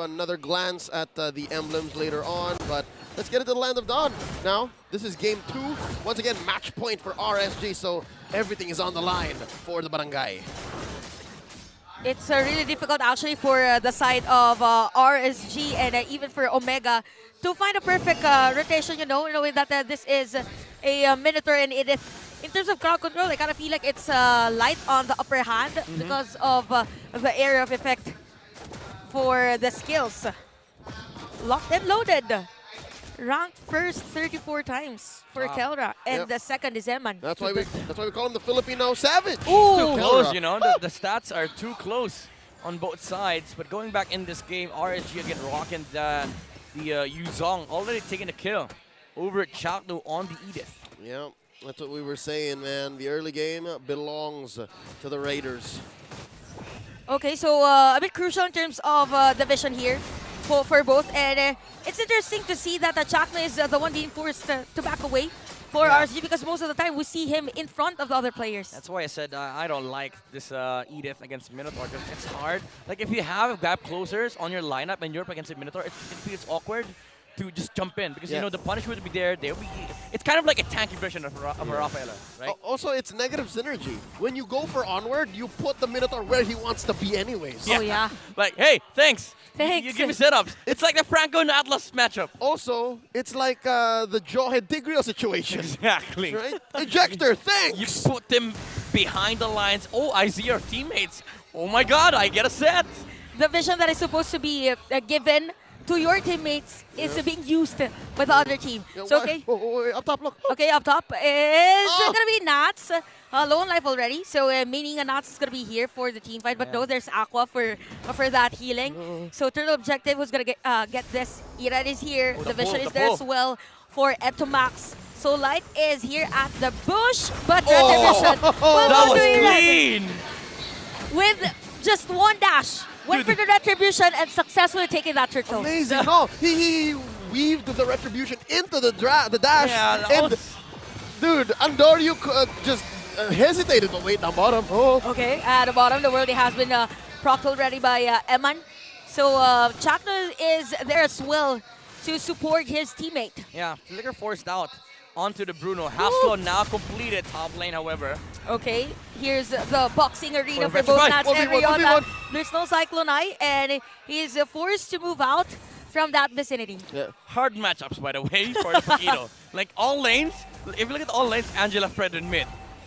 Another glance at the emblems later on, but let's get into the Land of Dawn now. This is game 2. Once again, match point for RSG, so everything is on the line for the Barangay. It's really difficult actually for the side of RSG and even for Omega to find a perfect rotation, knowing that this is a Minotaur and it is, in terms of crowd control, I kind of feel like it's light on the upper hand because of the area of effect for the skills. Locked and loaded. Ranked first 34 times for Kelra, and the second is Eman. That's why we call him the Filipino Savage. Ooh. Too close, the stats are too close on both sides. But going back in this game, RSG again rocking the Yuzong, already taking a kill over at Chakno on the Edith. Yeah, that's what we were saying, man. The early game belongs to the Raiders. Okay, so a bit crucial in terms of the vision here for both, and it's interesting to see that Chakna is the one being forced to back away for RSG, because most of the time we see him in front of the other players. That's why I said I don't like this Edith against Minotaur, because it's hard. Like, if you have gap closers on your lineup and you're up against a Minotaur, it feels awkward to just jump in, because the punish would be there. It's kind of like a tanky version of Rafaela, right? Also, it's negative synergy. When you go for onward, you put the Minotaur where he wants to be anyways. Oh yeah. Like, hey, thanks. Thanks. You give me setups. It's like the Franco and Atlas matchup. Also, it's like the Jawhead Tigreal situation. Exactly. Right? Ejector, thanks! You put them behind the lines. Oh, I see your teammates. Oh my god, I get a set. The vision that is supposed to be given to your teammates is being used by the other team. So, okay. Wait, up top, look. Okay, up top is going to be Nats. Low on life already, so meaning Nats is going to be here for the team fight. But no, there's Aqua for that healing. So Turtle Objective was going to get this. Irad is here. The vision is there as well for Etomax. So Light is here at the bush, but Retribution that was clean. with just one dash. Went for the Retribution and successfully taking that turtle. Amazing. No, he weaved the Retribution into the dash. Yeah, and dude, Andoryu just hesitated, but wait, down bottom. Okay, at the bottom, the world has been procced already by Eman. So Chakna is there as well to support his teammate. Yeah, Flicker forced out onto the Bruno. Half-slow now completed top lane, however. Okay, here's the boxing arena for Perfect. both Right. Nats and Riona. There's no Cyclone Eye, and he's forced to move out from that vicinity. Yeah. Hard matchups, by the way, for the Paquito. Like, all lanes, if you look at all lanes, Angela, Fred, and mid.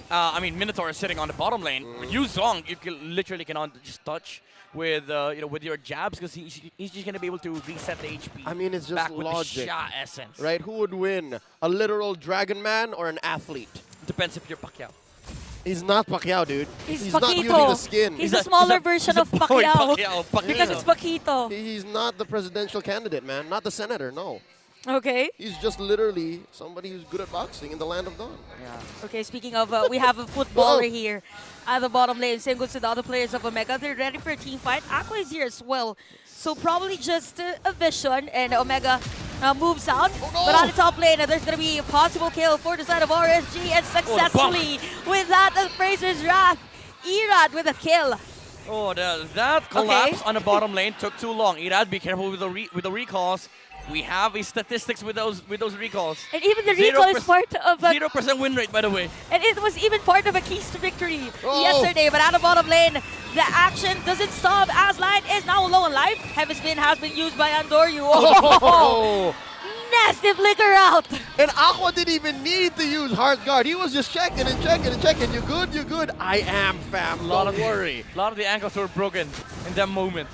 Minotaur is sitting on the bottom lane. With Yuzong, you literally cannot just touch with with your jabs, because he's just gonna be able to reset the HP. I mean, it's just back logic, with the Sha essence. right? Who would win, a literal Dragon Man or an athlete? Depends if you're Pacquiao. He's not Pacquiao, dude. He's not Paquito. using the skin. He's a smaller version of Pacquiao. Pacquiao. Because it's Paquito. He's not the presidential candidate, man. Not the senator, no. Okay. He's just literally somebody who's good at boxing in the Land of Dawn. Yeah. Okay, speaking of, we have a footballer here at the bottom lane. Same goes to the other players of Omega. They're ready for a team fight. Aqua is here as well. So probably just a vision, and Omega moves out. But on the top lane, there's going to be a possible kill for the side of RSG, and successfully, with that, Fraser's Wrath, Irad with a kill. Oh, that collapse on the bottom lane took too long. Irad, be careful with the recalls. We have a statistics with those recalls. And even the recall is part of a 0% win rate, by the way. And it was even part of a keys to victory yesterday. But at the bottom lane, the action doesn't stop as Light is now low on life. Heavy Spin has been used by Andoryu. Nasty flicker out. And Aqua didn't even need to use Heart Guard. He was just checking and checking and checking. You good? You good? I am, fam. Don't worry. A lot of the ankles were broken in that moment.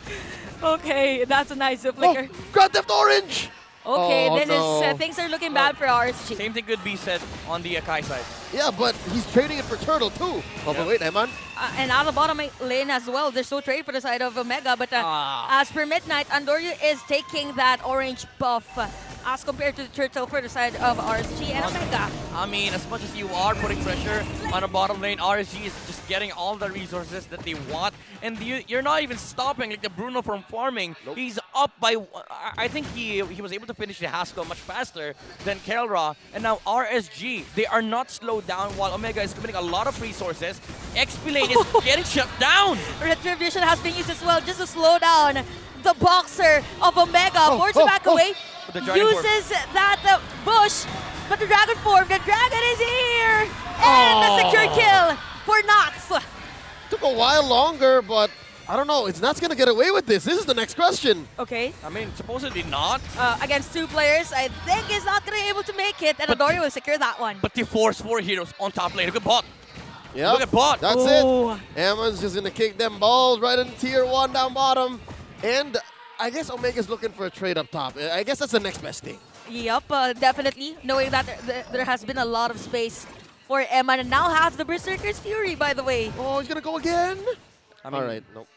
Okay, that's a nice flicker. Grand Theft Orange! Okay, Oh, this no. is things are looking bad for RSG. Same thing could be said on the Akai side. Yeah, but he's trading it for Turtle too. Oh, but wait, Eman. And out of the bottom lane as well, there's no trade for the side of Omega. But as per Midnight, Andoryu is taking that orange buff as compared to the Turtle for the side of RSG and Omega. I mean, as much as you are putting pressure on the bottom lane, RSG is just getting all the resources that they want. And you're not even stopping like the Bruno from farming. Nope. He's up by, I think he was able to finish the Haskell much faster than Kelra. And now RSG, they are not slowed down while Omega is committing a lot of resources. XP lane is getting shut down. Retribution has been used as well just to slow down the boxer of Omega. Forces back away. The dragon form. Uses that bush. But the dragon form. The dragon is here. And the secure kill for Nox. Took a while longer, but I don't know. It's Nat's going to get away with this. This is the next question. Okay. I mean, supposedly not. Against 2 players, I think he's not going to be able to make it. And Adorio will secure that one. But he forced 4 heroes on top lane. Look at bot. Yep. Look at bot. That's it. Emma's just going to kick them balls right in tier 1 down bottom. And I guess Omega's looking for a trade up top. I guess that's the next best thing. Yep, definitely. Knowing that there has been a lot of space for Emma. And now has the Berserker's Fury, by the way. Oh, he's going to go again? I mean, all right, nope.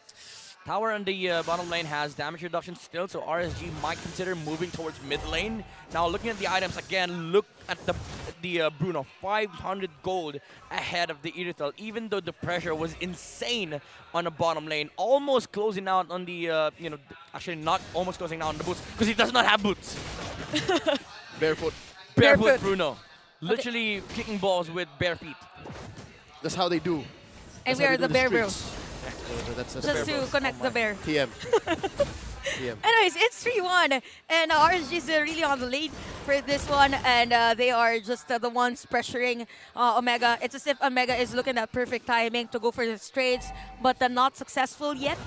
Tower on the bottom lane has damage reduction still, so RSG might consider moving towards mid lane. Now, looking at the items again, look at the Bruno, 500 gold ahead of the Irithel, even though the pressure was insane on the bottom lane, almost closing out on the, actually not almost closing out on the boots, because he does not have boots. Barefoot. Barefoot Bruno. Literally kicking balls with bare feet. That's how they do. And That's we how are they the do Bear streets. Bros. That's Just to connect the bear. TM. TM. Anyways, it's 3-1. And RSG is really on the lead for this one. And they are just the ones pressuring Omega. It's as if Omega is looking at perfect timing to go for the trades, but not successful yet,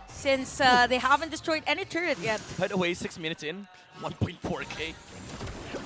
since they haven't destroyed any turret yet. By the way, 6 minutes in, 1.4k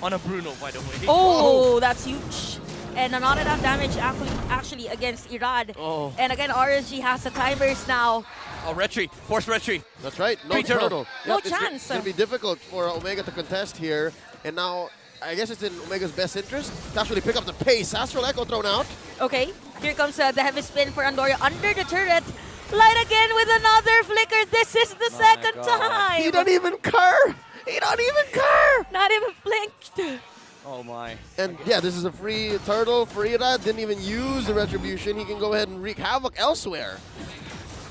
on a Bruno, by the way. Oh, that's huge. And not enough damage actually against Irad. Oh. And again, RSG has the timers now. Oh, retreat. Forced retreat. That's right. No Free turtle. turtle. No Yep, chance. It's going to be difficult for Omega to contest here. And now, I guess it's in Omega's best interest to actually pick up the pace. Astral Echo thrown out. Okay, here comes the heavy spin for Andorio under the turret. Light again with another flicker. This is the second time. He don't even care. He don't even care. Not even blinked. Oh my. And yeah, this is a free turtle. Frida didn't even use the retribution. He can go ahead and wreak havoc elsewhere.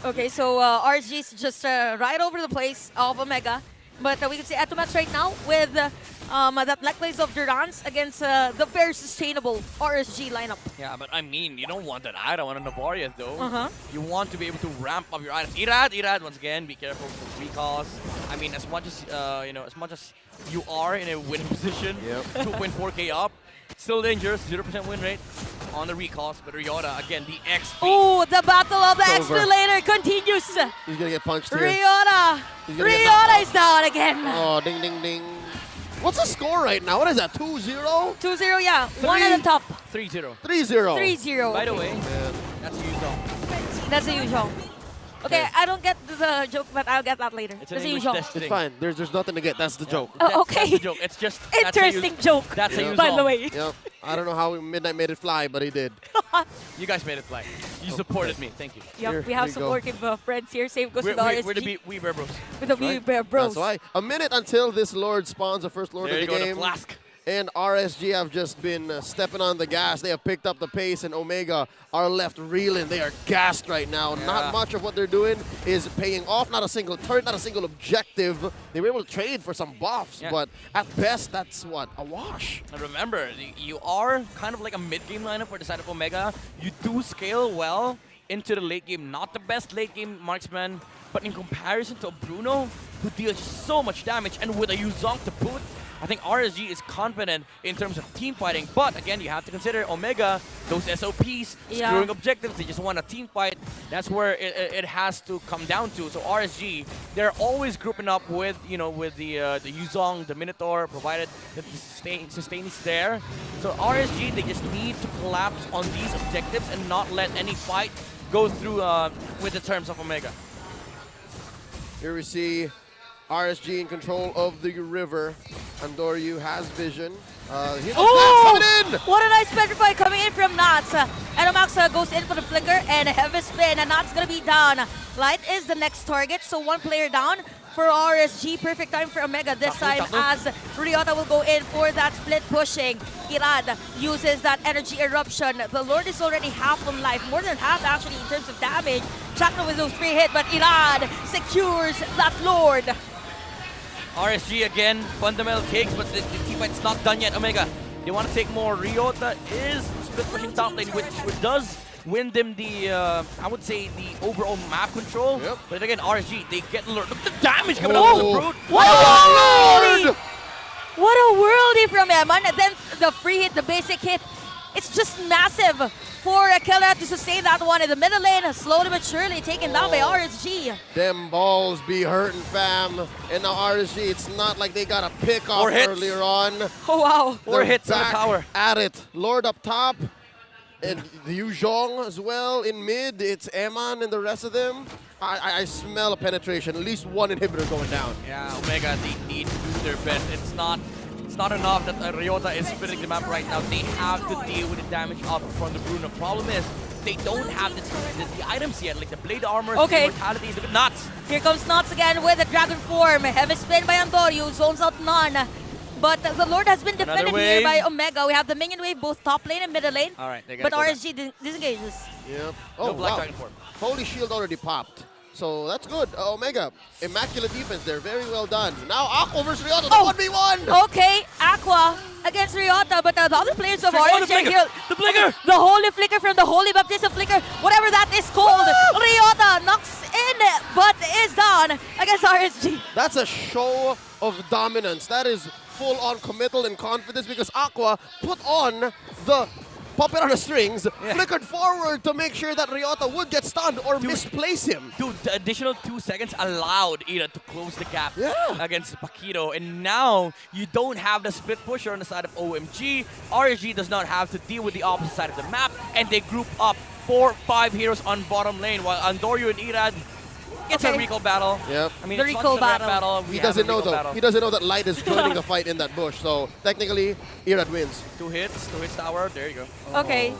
Okay, so RSG is just right over the place of Omega. But we can see Atomax right now with that necklace of Durance against the very sustainable RSG lineup. Yeah, but I mean, you don't want that item on a Navarius though. Uh-huh. You want to be able to ramp up your items. Irad, once again, be careful for recalls. I mean, as much as as much as you are in a winning position, Yep. 2.4k up, still dangerous, 0% win rate on the recalls. But Ryota, again, the XP. Oh, the battle of the It's over. Exfiltrator continues. He's going to get punched here. Ryota. He's gonna get knocked Ryota is down again. Oh, ding, ding, ding. What's the score right now? What is that, 2-0? 2-0, yeah. One at the top. 3-0. 3-0. 3-0. By the way, Man. that's usual. That's the usual. Okay, I don't get the joke, but I'll get that later. It's That's an the English usual. test It's thing. fine. There's nothing to get. That's the joke. Oh, That's okay. the joke. It's just Interesting joke. That's how Yeah. you By the solve. way. Yep. I don't know how Midnight made it fly, but he did. You guys made it fly. You supported me. Thank you. Yep, Here we have we go. supportive friends here. Same goes We're, with the we're, RSG. we're the We Bear Bros. with the We Bear Bros. That's why. A minute until this Lord spawns the first Lord There of you the go, game. the flask. And RSG have just been stepping on the gas. They have picked up the pace, and Omega are left reeling. They are gassed right now. Yeah. Not much of what they're doing is paying off. Not a single turret, not a single objective. They were able to trade for some buffs, Yeah. but at best, that's what? A wash. And remember, you are kind of like a mid-game lineup for the side of Omega. You do scale well into the late game. Not the best late game marksman, but in comparison to Bruno, who deals so much damage, and with a Yuzong to boot, I think RSG is confident in terms of team fighting. But again, you have to consider Omega, those SOPs, Yeah. screwing objectives. They just want a team fight. That's where it has to come down to. So RSG, they're always grouping up with with the Yuzong, the Minotaur, provided that the sustain is there. So RSG, they just need to collapse on these objectives and not let any fight go through with the terms of Omega. Here we see RSG in control of the river. Andoryu has vision. Here's Oh! coming in! What a nice petrify coming in from Nats. Enomax goes in for the flicker and a heavy spin, and Nats gonna be down. Light is the next target, so one player down for RSG. Perfect time for Omega this time as Ryota will go in for that split pushing. Irad uses that energy eruption. The Lord is already half on life, more than half actually in terms of damage. Chakra with those 3 hits, but Irad secures that Lord. RSG again, fundamental takes, but the team fight's not done yet. Omega, they want to take more. Ryota is split pushing top lane, which does win them the, I would say, the overall map control. Yep. But again, RSG, they get alert. Look at the damage coming out of the Brute. What a worldie! Lord! What a worldie from Eman. And then the free hit, the basic hit. It's just massive for Killer to sustain that one in the middle lane. Slowly but surely taken down by RSG. Them balls be hurting, fam. And now RSG, it's not like they got a pick off 4 hits. earlier on. Oh, wow. 4 They're hits on the back tower. at it. Lord up top. And the Yu Zhong as well in mid. It's Eman and the rest of them. I smell a penetration. At least one inhibitor going down. Yeah, Omega, they need to do their best. It's not enough that Ryota is spinning the map right now. They have to deal with the damage up from the Bruno. Problem is, they don't have the items yet, like the blade armor, Okay. the mortalities, the nuts. Here comes Knots again with a dragon form. Heavy spin by Andoryu, zones out none. But the Lord has been defended here wave. by Omega. We have the minion wave, both top lane and middle lane. All right, they But gotta go RSG disengages. Yep. No Oh, Black wow. Dragon form. Holy Shield already popped. So that's good. Omega, immaculate defense there. Very well done. Now Aqua versus Ryota, the Oh. 1v1. Okay, Aqua against Ryota, but the other players of Oh, the RSG flicker! here. The flicker! The Holy Flicker from the Holy Baptism Flicker, whatever that is called. Ryota knocks in, but is down against RSG. That's a show of dominance. That is full-on committal and confidence because Aqua put on the puppet on the strings, flickered forward to make sure that Ryota would get stunned or misplace him. Dude, the additional 2 seconds allowed Ira to close the gap Yeah. against Paquito. And now you don't have the split pusher on the side of OMG. RSG does not have to deal with the opposite side of the map. And they group up 4-5 heroes on bottom lane while Andoryu and Irad gets a Okay. recall battle. Yep. I mean, The it's not recall just a rep battle. We He have a doesn't know recall though. battle. He doesn't know that Light is joining the fight in that bush. So technically, Irad wins. 2 hits tower. There you go. Okay.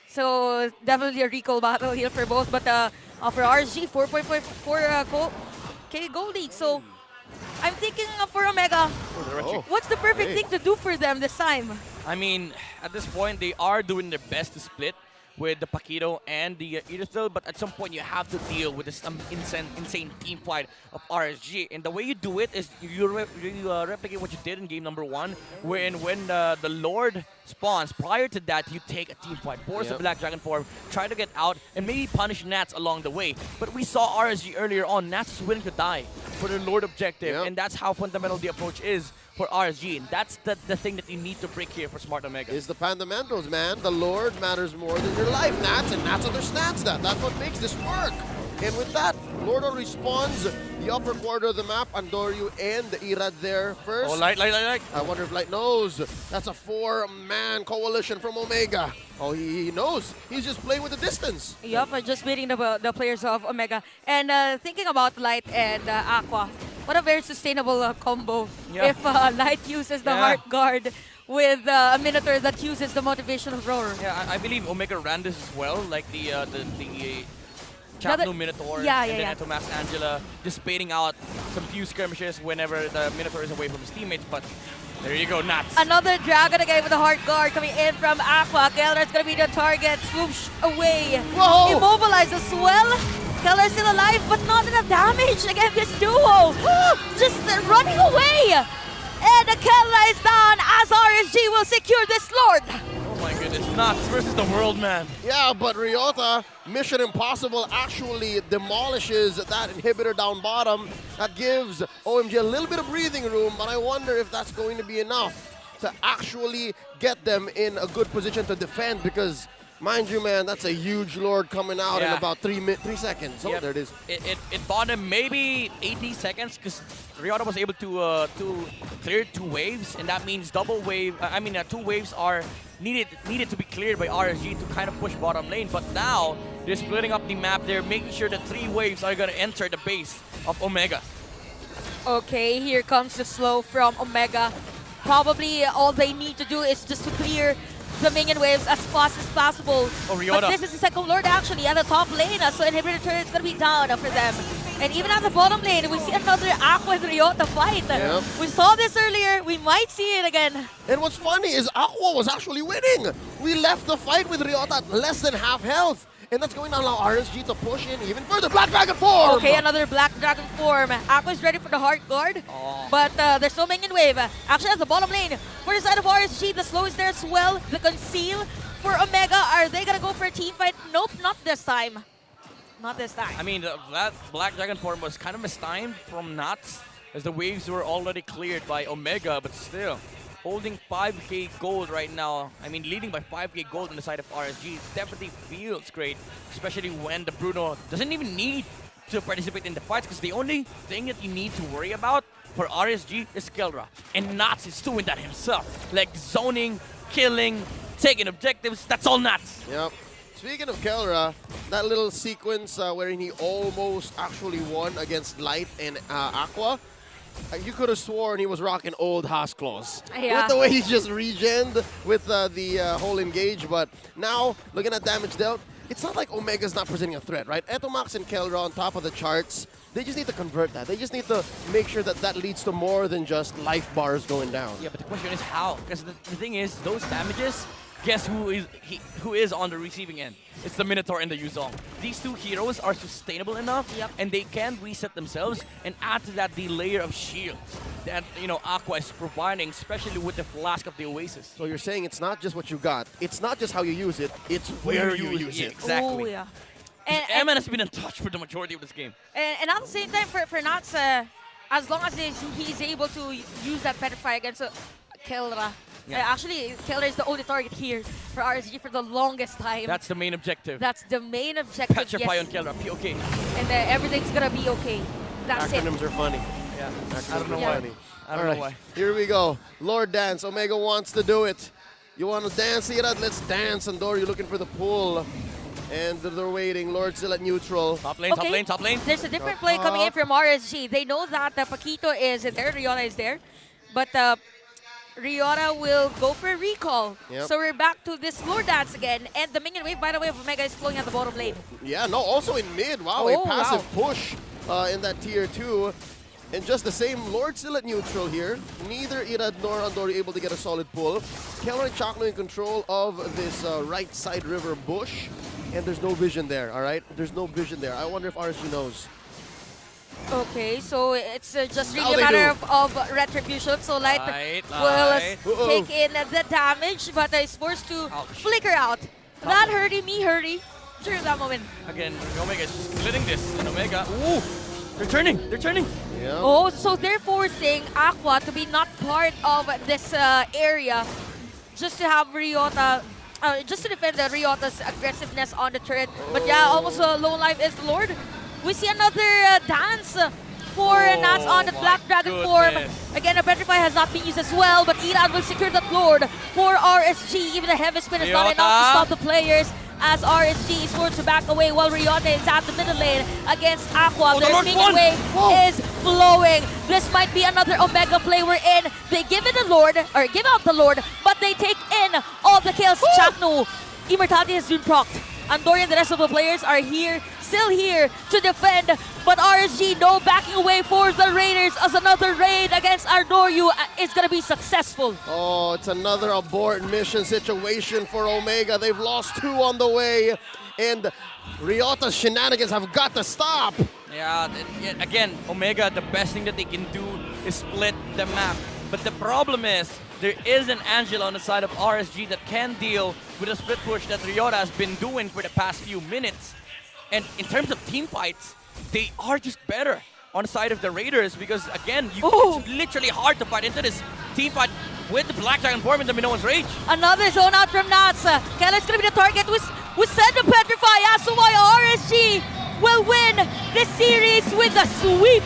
So definitely a recall battle here for both, but for RSG, 4.4K gold lead. So I'm thinking for Omega, Oh. what's the perfect Hey. thing to do for them this time? I mean, at this point, they are doing their best to split with the Paquito and the Idrithil, but at some point you have to deal with this insane team fight of RSG. And the way you do it is you replicate what you did in game number 1, when the Lord spawns. Prior to that, you take a team fight, force the Yep. Black Dragon form, try to get out, and maybe punish Nats along the way. But we saw RSG earlier on. Nats is willing to die for the Lord objective, Yep. and that's how fundamental the approach is for RSG. And that's the thing that you need to break here for Smart Omega. Is the fundamentals, man. The Lord matters more than your life, Nats, and Nats understands that. That's what makes this work. And with that, Lordo respawns the upper quarter of the map. Andoryu and Irad there first. Oh, light. I wonder if Light knows. That's a 4-man coalition from Omega. Oh, he knows. He's just playing with the distance. Yup, just beating the players of Omega. And thinking about Light and Aqua, what a very sustainable combo. Yeah. If Light uses the Yeah. Heart Guard with a Minotaur that uses the Motivational Roar. Yeah, I believe Omega ran this as well, like the Another- Chapno Minotaur, Yeah, and yeah, then yeah. Tomas Angela, just baiting out some few skirmishes whenever the Minotaur is away from his teammates, but there you go, Nats. Another Dragon again with the Heart Guard coming in from Aqua. Keller's gonna be the target. Swoosh away. Whoa! Immobilized as well. Keller's still alive, but not enough damage against this duo. Just running away. And Keller is down as RSG will secure this Lord. Oh my goodness, Nats versus the world, man. Yeah, but Ryota, Mission Impossible, actually demolishes that inhibitor down bottom. That gives OMG a little bit of breathing room, but I wonder if that's going to be enough to actually get them in a good position to defend because, mind you, man, that's a huge Lord coming out in Yeah. about 3 seconds. Oh, Yep. there it is. It bought him maybe 80 seconds because Ryota was able to clear 2 waves, and that means double wave. 2 waves are needed to be cleared by RSG to kind of push bottom lane. But now they're splitting up the map. They're making sure that 3 waves are gonna enter the base of Omega. Okay, here comes the slow from Omega. Probably all they need to do is just to clear the minion waves as fast as possible. Oh, Ryota. But this is the second Lord actually at the top lane, so inhibitor turret is gonna be down for them. And even at the bottom lane, we see another Aqua and Ryota fight. Yep. We saw this earlier, we might see it again. And what's funny is Aqua was actually winning. We left the fight with Ryota at less than half health. And that's going to allow RSG to push in even further. Black Dragon form! Okay, another Black Dragon form. Aqua is ready for the Heart Guard, but there's no minion wave. Actually, at the bottom lane, for the side of RSG, the slow is there as well. The conceal for Omega. Are they gonna go for a team fight? Nope, not this time. Not this time. I mean, that Black Dragon form was kind of mistimed from Nuts, as the waves were already cleared by Omega, but still, holding 5k gold right now, I mean, leading by 5k gold on the side of RSG definitely feels great, especially when the Bruno doesn't even need to participate in the fights, because the only thing that you need to worry about for RSG is Kelra, and Nuts is doing that himself, like zoning, killing, taking objectives, that's all Nuts. Yep. Speaking of Kelra, that little sequence wherein he almost actually won against Light and Aqua, you could have sworn he was rocking old Haas claws. Yeah. With the way he just regened with the whole engage. But now, looking at damage dealt, it's not like Omega's not presenting a threat, right? Etomax and Kelra on top of the charts. They just need to convert that. They just need to make sure that that leads to more than just life bars going down. Yeah, but the question is how? Because the thing is, those damages, guess who is on the receiving end? It's the Minotaur and the Yuzong. These two heroes are sustainable enough, and they can reset themselves and add to that the layer of shield that Aqua is providing, especially with the Flask of the Oasis. So you're saying it's not just what you got. It's not just how you use it. It's where you use it. Exactly. Oh, yeah. Eman has been untouched for the majority of this game. And at the same time, for Nats, as long as he's able to use that Petrify against Kelra. Yeah. Actually, Kelra is the only target here for RSG for the longest time. That's the main objective. That's the main objective. Petrify yes. on Kelra, be okay. And everything's gonna be okay. That's Acronyms it. are funny. Yeah. Acronyms I don't know are why. funny. I don't know why. Here we go. Lord Dance. Omega wants to do it. You want to dance, Irad? Let's dance. Andor, you're looking for the pull. And they're waiting. Lord still at neutral. Top lane, top lane, top lane. There's a different play coming in from RSG. They know that Paquito is there, Riona is there. But Riona will go for a recall. Yep. So we're back to this Lord Dance again. And the minion wave, by the way, of Omega is flowing at the bottom lane. Yeah, no, also in mid. Wow, Oh, a passive wow. push in that tier 2. And just the same, Lord still at neutral here. Neither Irad nor Andor able to get a solid pull. Kelra and Chakno in control of this right side river bush. And there's no vision there, all right? There's no vision there. I wonder if RSG knows. Okay, so it's just Now really a they matter do. of retribution. So Light Light. will take in the damage, but is forced to Ouch. flicker out. That hurry, me hurry during that moment. Again, Omega is just splitting this. And Omega, ooh, they're turning, they're turning. Yeah. Oh, so they're forcing Aqua to be not part of this area just to have Riota, just to defend the Riota's aggressiveness on the turret. But yeah, almost low life is Lord. We see another dance for Nats on the my Black Dragon form. goodness. Again, a Petrify has not been used as well, but Irad will secure that Lord for RSG. Even the Heavy Spin is not enough to stop the players, as RSG is forced to back away while Riota is at the middle lane against Aqua. Oh, the Their Lord minion won. wave Whoa. is flowing. This might be another Omega play we're in. They give it the Lord, or give out the Lord, but they take in all the kills. Chakno, Immortality has been procced. Andori and the rest of the players are here, still here to defend, but RSG no backing away for the Raiders as another raid against Ardoryu is going to be successful. Oh, it's another abort mission situation for Omega. They've lost 2 on the way, and Riota's shenanigans have got to stop. Yeah, again, Omega, the best thing that they can do is split the map. But the problem is, there is an Angela on the side of RSG that can deal with a split push that Riota has been doing for the past few minutes. And in terms of team fights, they are just better on the side of the Raiders because, again, it's literally hard to fight into this team fight with the Black Dragon form in the Minoan's Rage. Another zone out from Nats. Keller's going to be the target. We send the Petrify. That's why RSG will win this series with a sweep.